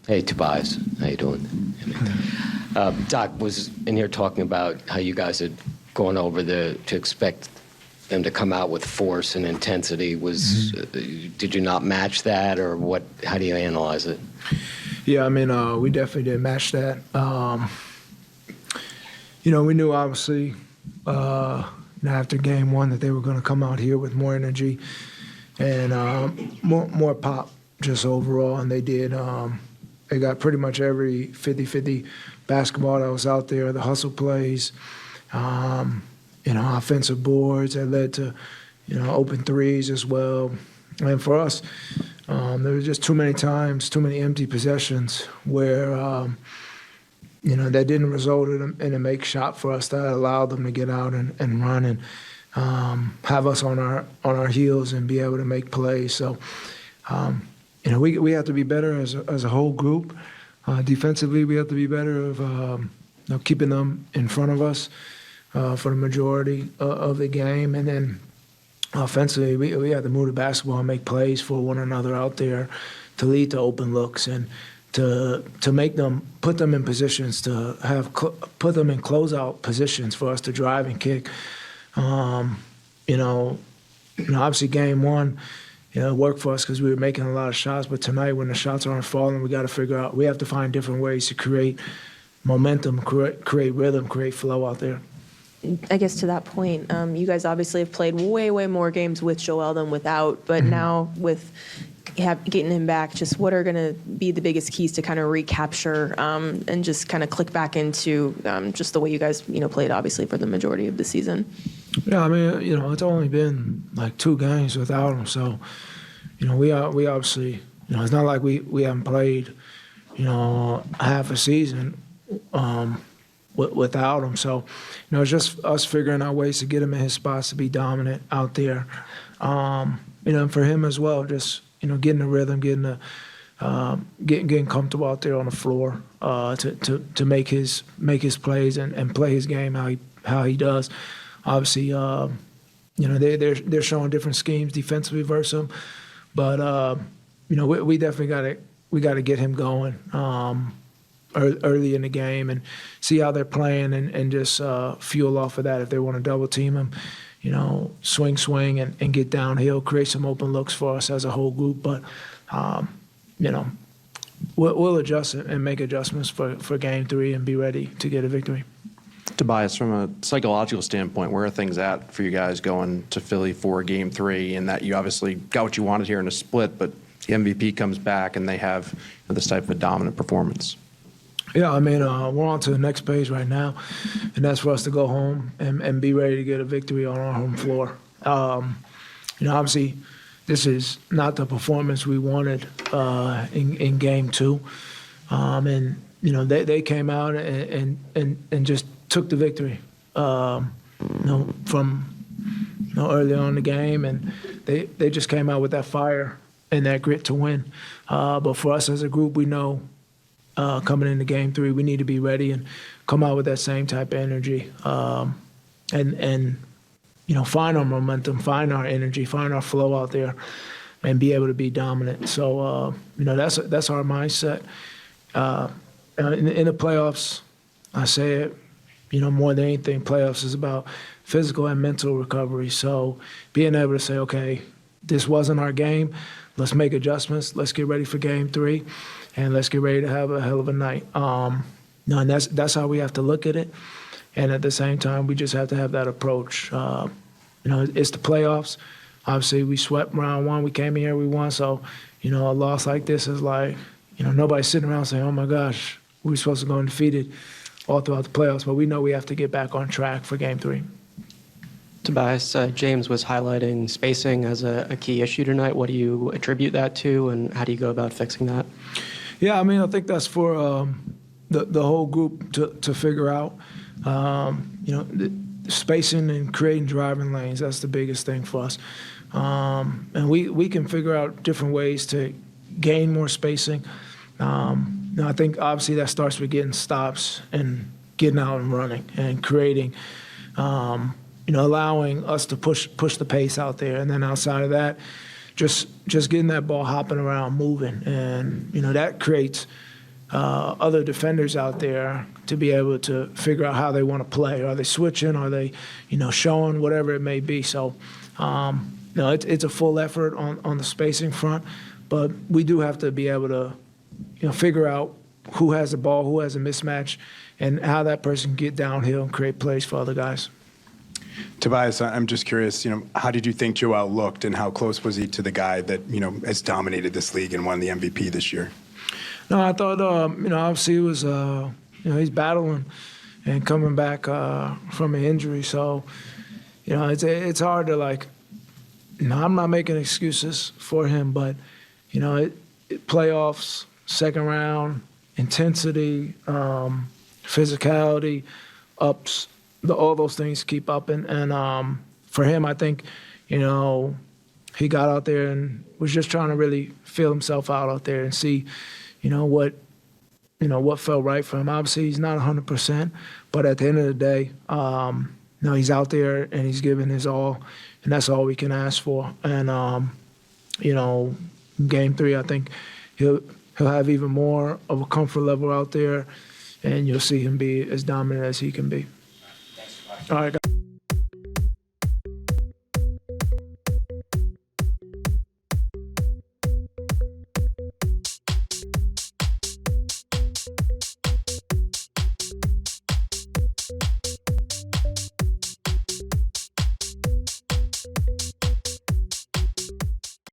Hey, Tobias. How you doing? Doc was in here talking about how you guys had gone over to expect them to come out with force and intensity. Did you not match that, or what? How do you analyze it? Yeah, I mean, we definitely didn't match that. We knew obviously after game one that they were going to come out here with more energy and more pop just overall, and they did. They got pretty much every 50-50 basketball that was out there, the hustle plays, offensive boards that led to, open threes as well. And for us, there was just too many times, too many empty possessions where, that didn't result in a make shot for us that allowed them to get out and run and have us on our heels and be able to make plays. So, we have to be better as a whole group. Defensively, we have to be better of keeping them in front of us for the majority of the game. And then offensively, we have to move the basketball and make plays for one another out there to lead to open looks and to make them, put them in positions to put them in closeout positions for us to drive and kick. Obviously game one, it worked for us because we were making a lot of shots. But tonight, when the shots aren't falling, we got to figure out, we have to find different ways to create momentum, create rhythm, create flow out there. I guess to that point, you guys obviously have played way, way more games with Joel than without. But now with getting him back, just what are going to be the biggest keys to kind of recapture and just kind of click back into just the way you guys, played obviously for the majority of the season? Yeah, I mean, it's only been like 2 games without him. So, we obviously, it's not like we haven't played, half a season without him. So, it's just us figuring out ways to get him in his spots to be dominant out there. And for him as well, just, getting the rhythm, getting comfortable out there on the floor to make his plays and play his game how he does. Obviously, they're showing different schemes defensively versus him, but we definitely got to get him going early in the game and see how they're playing and just fuel off of that. If they want to double team him, swing and get downhill, create some open looks for us as a whole group. But we'll adjust and make adjustments for game 3 and be ready to get a victory. Tobias, from a psychological standpoint, where are things at for you guys going to Philly for game 3? And that you obviously got what you wanted here in a split, but the MVP comes back and they have this type of a dominant performance. Yeah, I mean, we're on to the next page right now, and that's for us to go home and be ready to get a victory on our home floor. Obviously, this is not the performance we wanted in game 2. They came out and just took the victory, from early on in the game, and they just came out with that fire and that grit to win. But for us as a group, we know coming into game 3, we need to be ready and come out with that same type of energy, and find our momentum, find our energy, find our flow out there, and be able to be dominant. So that's our mindset. In the playoffs, I say it, more than anything, playoffs is about physical and mental recovery. So being able to say, okay, this wasn't our game, let's make adjustments, let's get ready for game 3, and let's get ready to have a hell of a night. And that's how we have to look at it. And at the same time, we just have to have that approach. It's the playoffs. Obviously, we swept round 1. We came in here, we won. So, a loss like this is like, nobody's sitting around saying, oh, my gosh, we were supposed to go undefeated all throughout the playoffs. But we know we have to get back on track for game 3. Tobias, James was highlighting spacing as a key issue tonight. What do you attribute that to, and how do you go about fixing that? Yeah, I mean, I think that's for the whole group to figure out. The spacing and creating driving lanes, that's the biggest thing for us. And we can figure out different ways to gain more spacing. I think obviously that starts with getting stops and getting out and running and creating, allowing us to push the pace out there. And then outside of that, just getting that ball hopping around, moving. And, that creates other defenders out there to be able to figure out how they want to play. Are they switching? Are they, showing? Whatever it may be. So, it's a full effort on the spacing front, but we do have to be able to, figure out who has the ball, who has a mismatch, and how that person can get downhill and create plays for other guys. Tobias, I'm just curious, how did you think Joel looked, and how close was he to the guy that, has dominated this league and won the MVP this year? No, I thought, obviously he was, he's battling and coming back from an injury. So, it's hard to I'm not making excuses for him, but, playoffs, second round, intensity, physicality, ups, all those things keep up. And for him, I think, he got out there and was just trying to really feel himself out there and see, what felt right for him. Obviously, he's not 100%, but at the end of the day, he's out there and he's giving his all, and that's all we can ask for. And, Game 3, I think he'll have even more of a comfort level out there, and you'll see him be as dominant as he can be. All right, guys.